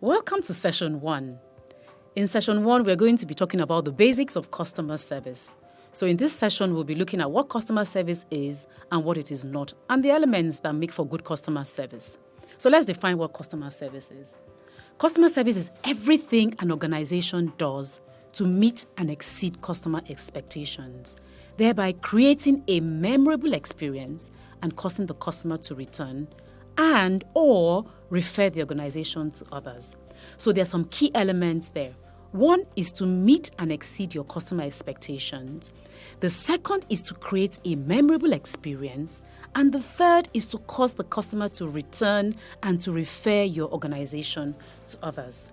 Welcome to Session 1. In Session 1, we're going to be talking about the basics of customer service. So in this session, we'll be looking at what customer service is and what it is not, and the elements that make for good customer service. So let's define what customer service is. Customer service is everything an organization does to meet and exceed customer expectations, thereby creating a memorable experience and causing the customer to return and or refer the organization to others. So there are some key elements there. One is to meet and exceed your customer expectations. The second is to create a memorable experience. And the third is to cause the customer to return and to refer your organization to others.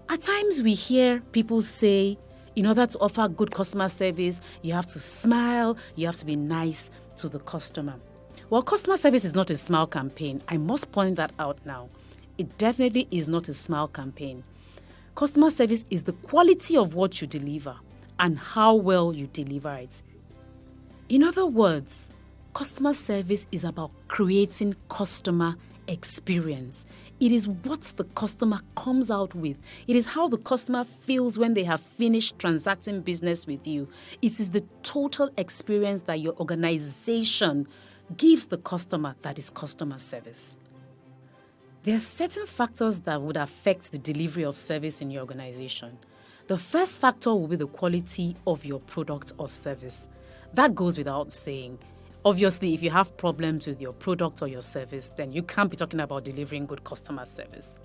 At times we hear people say, in order to offer good customer service, you have to smile, you have to be nice to the customer. Well, customer service is not a smile campaign. I must point that out now. It definitely is not a smile campaign. Customer service is the quality of what you deliver and how well you deliver it. In other words, customer service is about creating customer experience. It is what the customer comes out with. It is how the customer feels when they have finished transacting business with you. It is the total experience that your organization gives the customer that is customer service. There are certain factors that would affect the delivery of service in your organization. The first factor will be the quality of your product or service. That goes without saying. Obviously, if you have problems with your product or your service, then you can't be talking about delivering good customer service.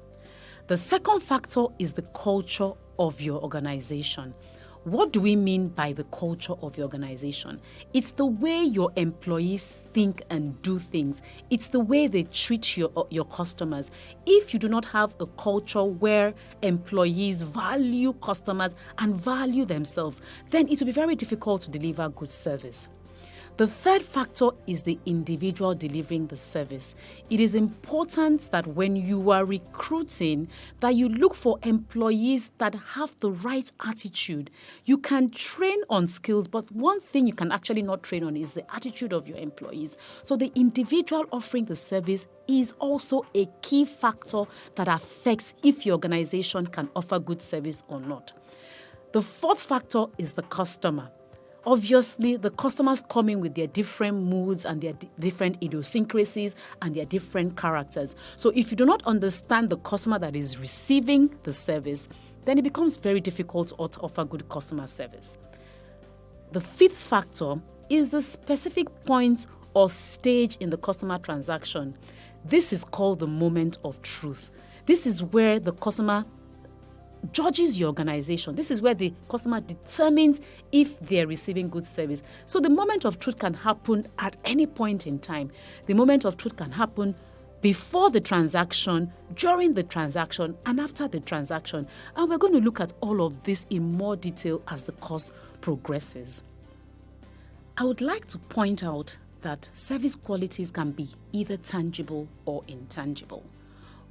The second factor is the culture of your organization. What do we mean by the culture of your organization? It's the way your employees think and do things. It's the way they treat your customers. If you do not have a culture where employees value customers and value themselves, then it will be very difficult to deliver good service. The third factor is the individual delivering the service. It is important that when you are recruiting, that you look for employees that have the right attitude. You can train on skills, but one thing you can actually not train on is the attitude of your employees. So the individual offering the service is also a key factor that affects if your organization can offer good service or not. The fourth factor is the customer. Obviously, the customers come in with their different moods and their different idiosyncrasies and their different characters. So if you do not understand the customer that is receiving the service, then it becomes very difficult to offer good customer service. The fifth factor is the specific point or stage in the customer transaction. This is called the moment of truth. This is where the customer judges your organization. This is where the customer determines if they're receiving good service. So the moment of truth can happen at any point in time. The moment of truth can happen before the transaction, during the transaction, and after the transaction. And we're going to look at all of this in more detail as the course progresses. I would like to point out that service qualities can be either tangible or intangible.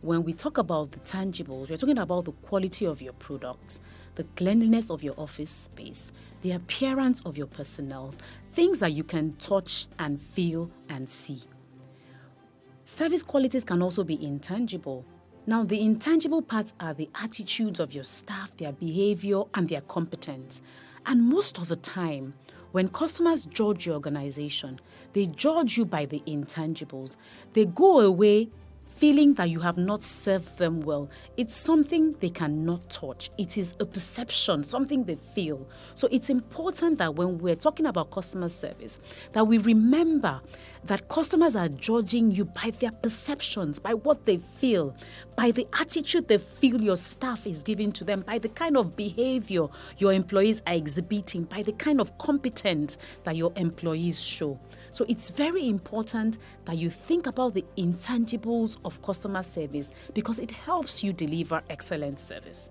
When we talk about the tangibles, we're talking about the quality of your products, the cleanliness of your office space, the appearance of your personnel, things that you can touch and feel and see. Service qualities can also be intangible. Now, the intangible parts are the attitudes of your staff, their behavior, and their competence. And most of the time, when customers judge your organization, they judge you by the intangibles. They go away feeling that you have not served them well. It's something they cannot touch. It is a perception, something they feel. So it's important that when we're talking about customer service, that we remember that customers are judging you by their perceptions, by what they feel, by the attitude they feel your staff is giving to them, by the kind of behavior your employees are exhibiting, by the kind of competence that your employees show. So it's very important that you think about the intangibles of customer service because it helps you deliver excellent service.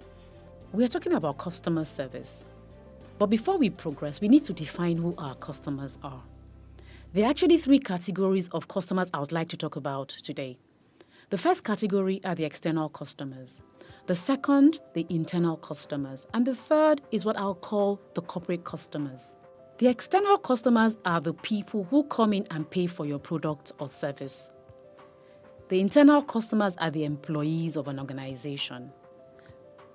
We are talking about customer service. But before we progress, we need to define who our customers are. There are actually three categories of customers I would like to talk about today. The first category are the external customers. The second, the internal customers. And the third is what I'll call the corporate customers. The external customers are the people who come in and pay for your product or service. The internal customers are the employees of an organization.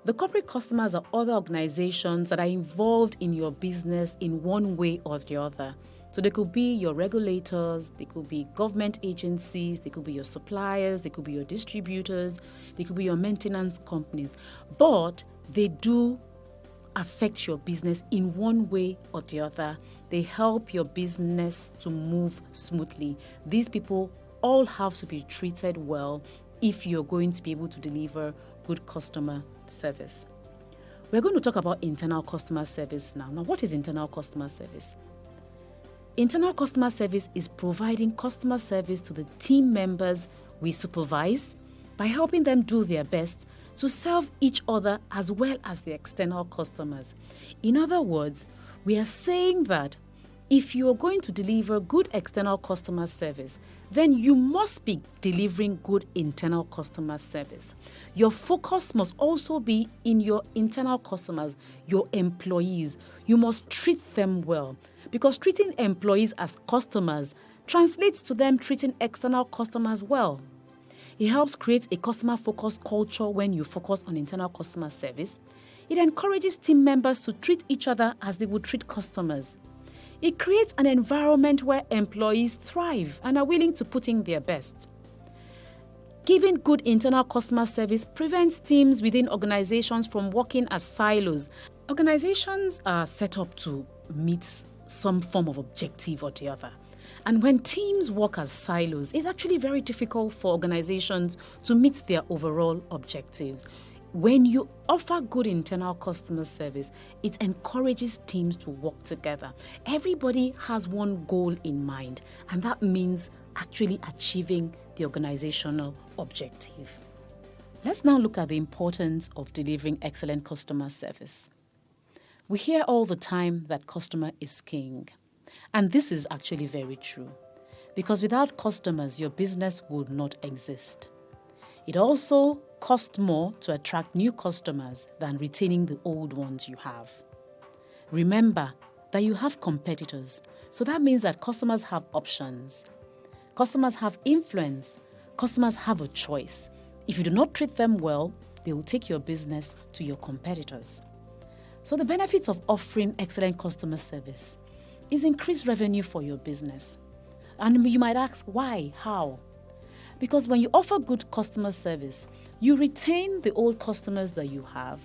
The corporate customers are other organizations that are involved in your business in one way or the other. So they could be your regulators, they could be government agencies, they could be your suppliers, they could be your distributors, they could be your maintenance companies. But they do affect your business in one way or the other. They help your business to move smoothly. These people all have to be treated well if you're going to be able to deliver good customer service. We're going to talk about internal customer service now. Now, what is internal customer service? Internal customer service is providing customer service to the team members we supervise by helping them do their best to serve each other as well as the external customers. In other words, we are saying that if you are going to deliver good external customer service, then you must be delivering good internal customer service. Your focus must also be in your internal customers, your employees. You must treat them well, because treating employees as customers translates to them treating external customers well. It helps create a customer-focused culture when you focus on internal customer service. It encourages team members to treat each other as they would treat customers. It creates an environment where employees thrive and are willing to put in their best. Giving good internal customer service prevents teams within organizations from working as silos. Organizations are set up to meet some form of objective or the other. And when teams work as silos, it's actually very difficult for organizations to meet their overall objectives. When you offer good internal customer service, it encourages teams to work together. Everybody has one goal in mind, and that means actually achieving the organizational objective. Let's now look at the importance of delivering excellent customer service. We hear all the time that customer is king. And this is actually very true, because without customers, your business would not exist. It also costs more to attract new customers than retaining the old ones you have. Remember that you have competitors, so that means that customers have options. Customers have influence. Customers have a choice. If you do not treat them well, they will take your business to your competitors. So the benefits of offering excellent customer service is increased revenue for your business. And you might ask, why? How? Because when you offer good customer service, you retain the old customers that you have.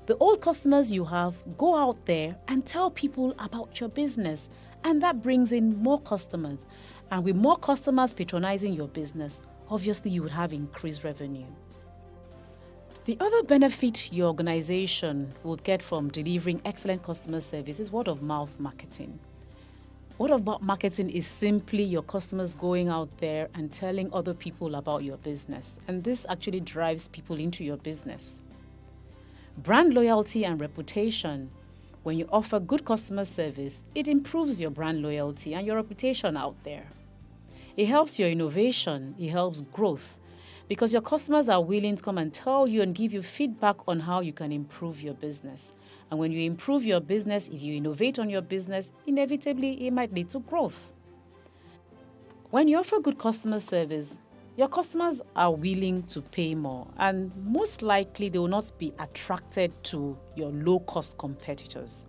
The old customers you have go out there and tell people about your business, and that brings in more customers. And with more customers patronizing your business, obviously you would have increased revenue. The other benefit your organization would get from delivering excellent customer service is word of mouth marketing. Word of mouth marketing is simply your customers going out there and telling other people about your business. And this actually drives people into your business. Brand loyalty and reputation. When you offer good customer service, it improves your brand loyalty and your reputation out there. It helps your innovation. It helps growth, because your customers are willing to come and tell you and give you feedback on how you can improve your business. And when you improve your business, if you innovate on your business, inevitably it might lead to growth. When you offer good customer service, your customers are willing to pay more, and most likely they will not be attracted to your low-cost competitors.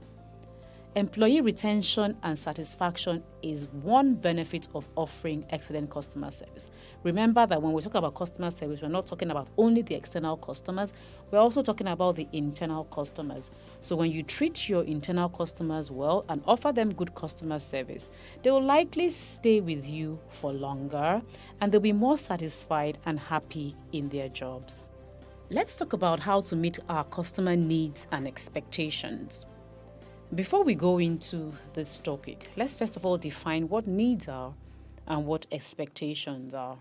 Employee retention and satisfaction is one benefit of offering excellent customer service. Remember that when we talk about customer service, we're not talking about only the external customers, we're also talking about the internal customers. So when you treat your internal customers well and offer them good customer service, they will likely stay with you for longer, and they'll be more satisfied and happy in their jobs. Let's talk about how to meet our customer needs and expectations. Before we go into this topic, let's first of all define what needs are and what expectations are.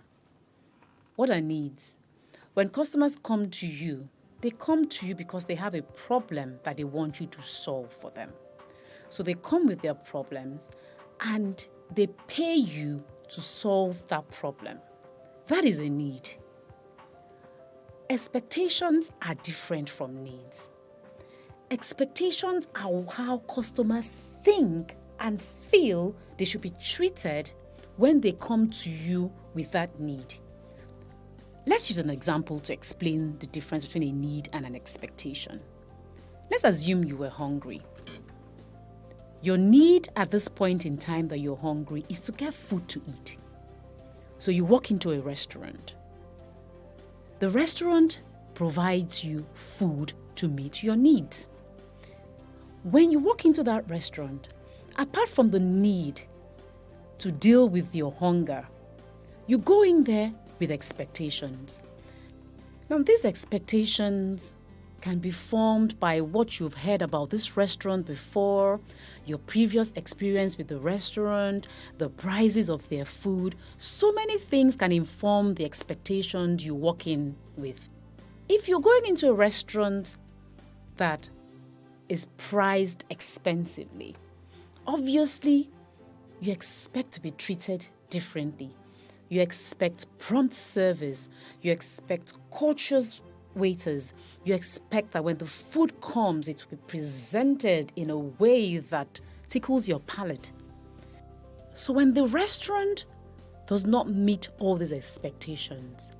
What are needs? When customers come to you, they come to you because they have a problem that they want you to solve for them. So they come with their problems and they pay you to solve that problem. That is a need. Expectations are different from needs. Expectations are how customers think and feel they should be treated when they come to you with that need. Let's use an example to explain the difference between a need and an expectation. Let's assume you were hungry. Your need at this point in time that you're hungry is to get food to eat. So you walk into a restaurant. The restaurant provides you food to meet your needs. When you walk into that restaurant, apart from the need to deal with your hunger, you go in there with expectations. Now, these expectations can be formed by what you've heard about this restaurant before, your previous experience with the restaurant, the prices of their food. So many things can inform the expectations you walk in with. If you're going into a restaurant that is priced expensively, obviously you expect to be treated differently. You expect prompt service. You expect courteous waiters. You expect that when the food comes, it will be presented in a way that tickles your palate. So when the restaurant does not meet all these expectations,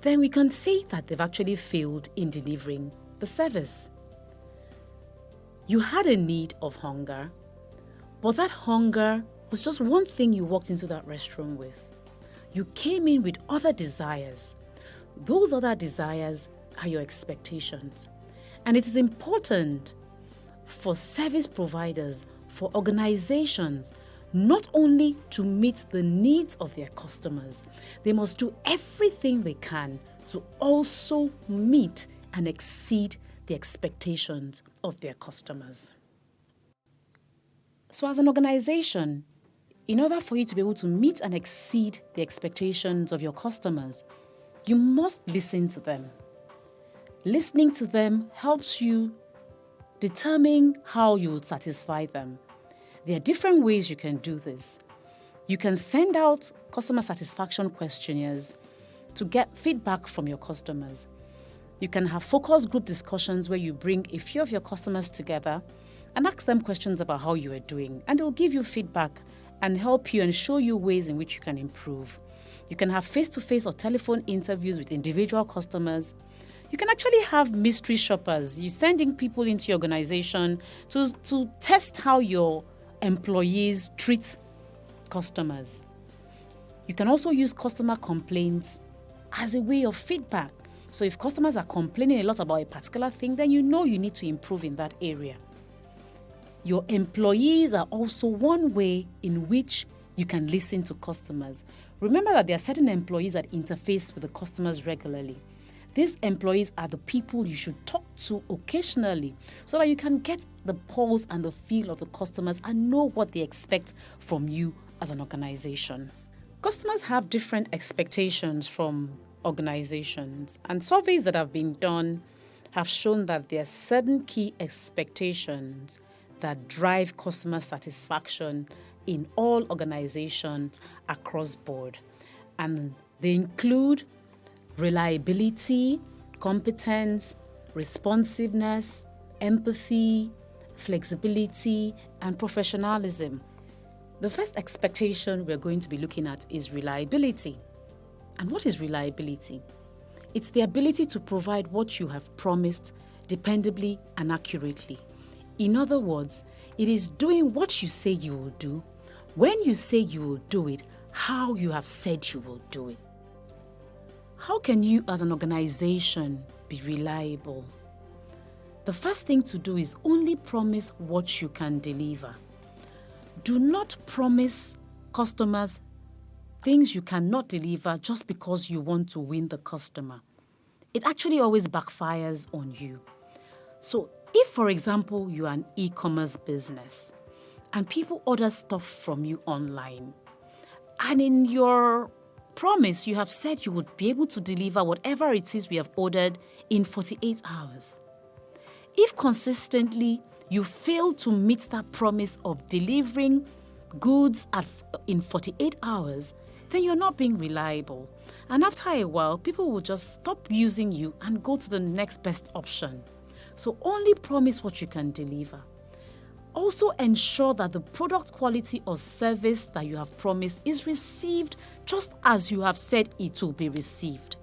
then we can say that they've actually failed in delivering the service. You had a need of hunger, but that hunger was just one thing you walked into that restaurant with. You came in with other desires. Those other desires are your expectations. And it is important for service providers, for organizations, not only to meet the needs of their customers, they must do everything they can to also meet and exceed the expectations of their customers. So as an organization, in order for you to be able to meet and exceed the expectations of your customers, you must listen to them. Listening to them helps you determine how you will satisfy them. There are different ways you can do this. You can send out customer satisfaction questionnaires to get feedback from your customers. You can have focus group discussions where you bring a few of your customers together and ask them questions about how you are doing, and they'll give you feedback and help you and show you ways in which you can improve. You can have face-to-face or telephone interviews with individual customers. You can actually have mystery shoppers. You're sending people into your organization to test how your employees treat customers. You can also use customer complaints as a way of feedback. So if customers are complaining a lot about a particular thing, then you know you need to improve in that area. Your employees are also one way in which you can listen to customers. Remember that there are certain employees that interface with the customers regularly. These employees are the people you should talk to occasionally so that you can get the pulse and the feel of the customers and know what they expect from you as an organization. Customers have different expectations from organizations, and surveys that have been done have shown that there are certain key expectations that drive customer satisfaction in all organizations across board. And they include reliability, competence, responsiveness, empathy, flexibility, and professionalism. The first expectation we're going to be looking at is reliability. And what is reliability? It's the ability to provide what you have promised dependably and accurately. In other words, it is doing what you say you will do, when you say you will do it, how you have said you will do it. How can you as an organization be reliable? The first thing to do is only promise what you can deliver. Do not promise customers things you cannot deliver just because you want to win the customer. It actually always backfires on you. So if, for example, you are an e-commerce business and people order stuff from you online, and in your promise you have said you would be able to deliver whatever it is we have ordered in 48 hours. If consistently you fail to meet that promise of delivering goods in 48 hours, then you're not being reliable. And after a while, people will just stop using you and go to the next best option. So only promise what you can deliver. Also ensure that the product quality or service that you have promised is received just as you have said it will be received.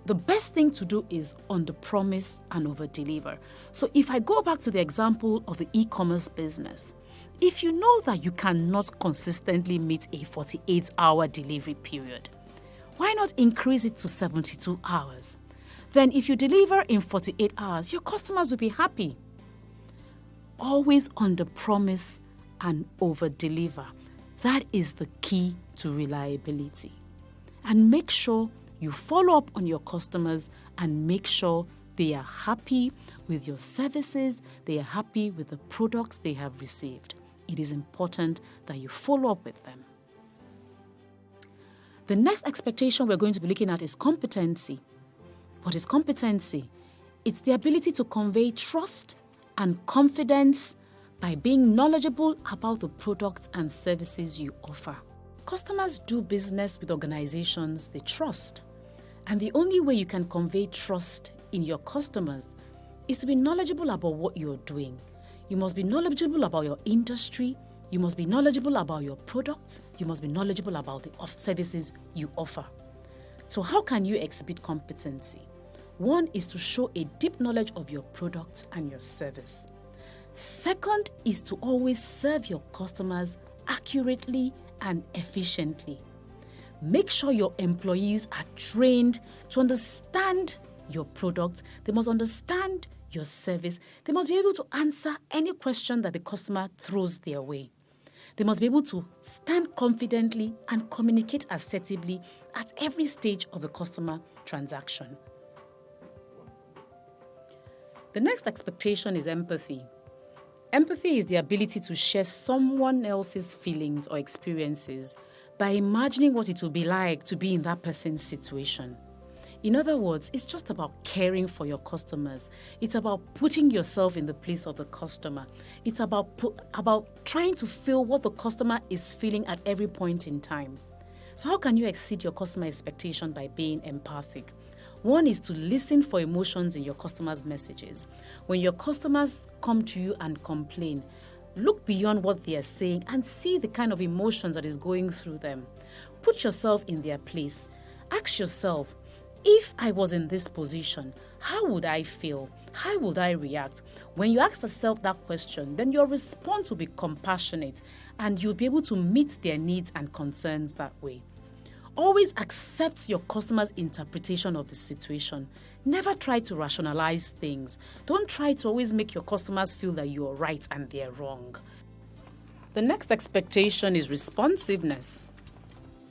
the best thing to do is under-promise and over-deliver. So if I go back to the example of the e-commerce business, if you know that you cannot consistently meet a 48-hour delivery period, why not increase it to 72 hours? Then if you deliver in 48 hours, your customers will be happy. Always under-promise and over-deliver. That is the key to reliability. And make sure you follow up on your customers and make sure they are happy with your services, they are happy with the products they have received. It is important that you follow up with them. The next expectation we're going to be looking at is competency. What is competency? It's the ability to convey trust and confidence by being knowledgeable about the products and services you offer. Customers do business with organizations they trust. And the only way you can convey trust in your customers is to be knowledgeable about what you're doing. You must be knowledgeable about your industry. You must be knowledgeable about your products. You must be knowledgeable about the services you offer. So how can you exhibit competency? One is to show a deep knowledge of your product and your service. Second is to always serve your customers accurately and efficiently. Make sure your employees are trained to understand your product. They must understand your service. They must be able to answer any question that the customer throws their way. They must be able to stand confidently and communicate assertively at every stage of the customer transaction. The next expectation is empathy. Empathy is the ability to share someone else's feelings or experiences by imagining what it would be like to be in that person's situation. In other words, it's just about caring for your customers. It's about putting yourself in the place of the customer. It's about trying to feel what the customer is feeling at every point in time. So how can you exceed your customer expectation by being empathic? One is to listen for emotions in your customers' messages. When your customers come to you and complain, look beyond what they are saying and see the kind of emotions that is going through them. Put yourself in their place. Ask yourself, if I was in this position, how would I feel? How would I react? When you ask yourself that question, then your response will be compassionate and you'll be able to meet their needs and concerns that way. Always accept your customer's interpretation of the situation. Never try to rationalize things. Don't try to always make your customers feel that you're right and they're wrong. The next expectation is responsiveness.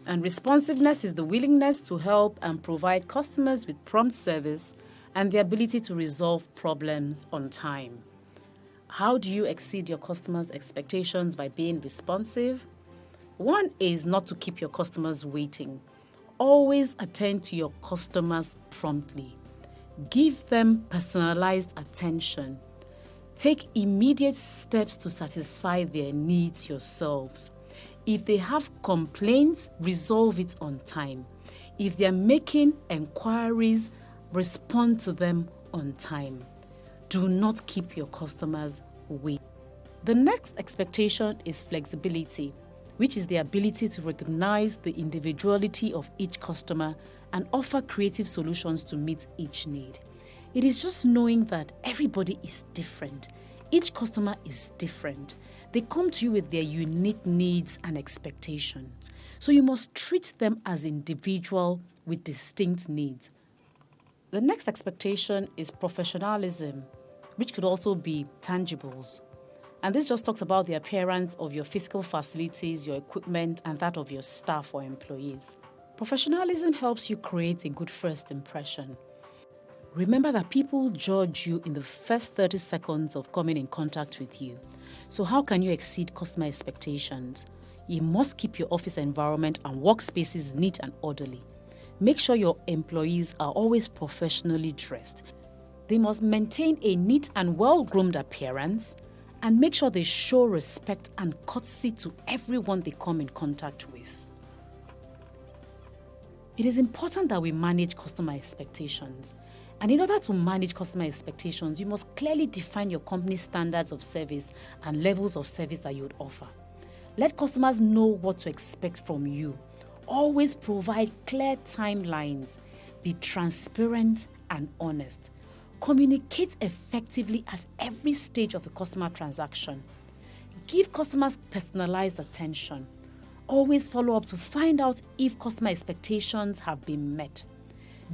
And responsiveness is the willingness to help and provide customers with prompt service and the ability to resolve problems on time. How do you exceed your customers' expectations by being responsive? One is not to keep your customers waiting. Always attend to your customers promptly. Give them personalized attention. Take immediate steps to satisfy their needs yourselves. If they have complaints, resolve it on time. If they are making enquiries, respond to them on time. Do not keep your customers waiting. The next expectation is flexibility, which is the ability to recognize the individuality of each customer and offer creative solutions to meet each need. It is just knowing that everybody is different. Each customer is different. They come to you with their unique needs and expectations. So you must treat them as individuals with distinct needs. The next expectation is professionalism, which could also be tangibles. And this just talks about the appearance of your physical facilities, your equipment, and that of your staff or employees. Professionalism helps you create a good first impression. Remember that people judge you in the first 30 seconds of coming in contact with you. So how can you exceed customer expectations? You must keep your office environment and workspaces neat and orderly. Make sure your employees are always professionally dressed. They must maintain a neat and well-groomed appearance and make sure they show respect and courtesy to everyone they come in contact with. It is important that we manage customer expectations. And in order to manage customer expectations, you must clearly define your company's standards of service and levels of service that you would offer. Let customers know what to expect from you. Always provide clear timelines. Be transparent and honest. Communicate effectively at every stage of the customer transaction. Give customers personalized attention. Always follow up to find out if customer expectations have been met.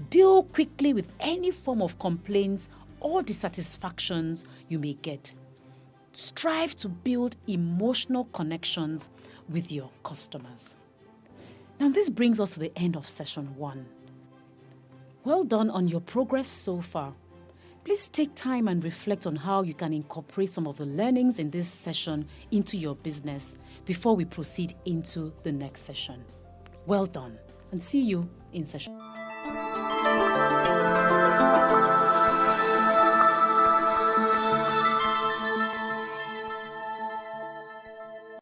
Deal quickly with any form of complaints or dissatisfactions you may get. Strive to build emotional connections with your customers. Now, this brings us to the end of session 1. Well done on your progress so far. Please take time and reflect on how you can incorporate some of the learnings in this session into your business before we proceed into the next session. Well done, and see you in session.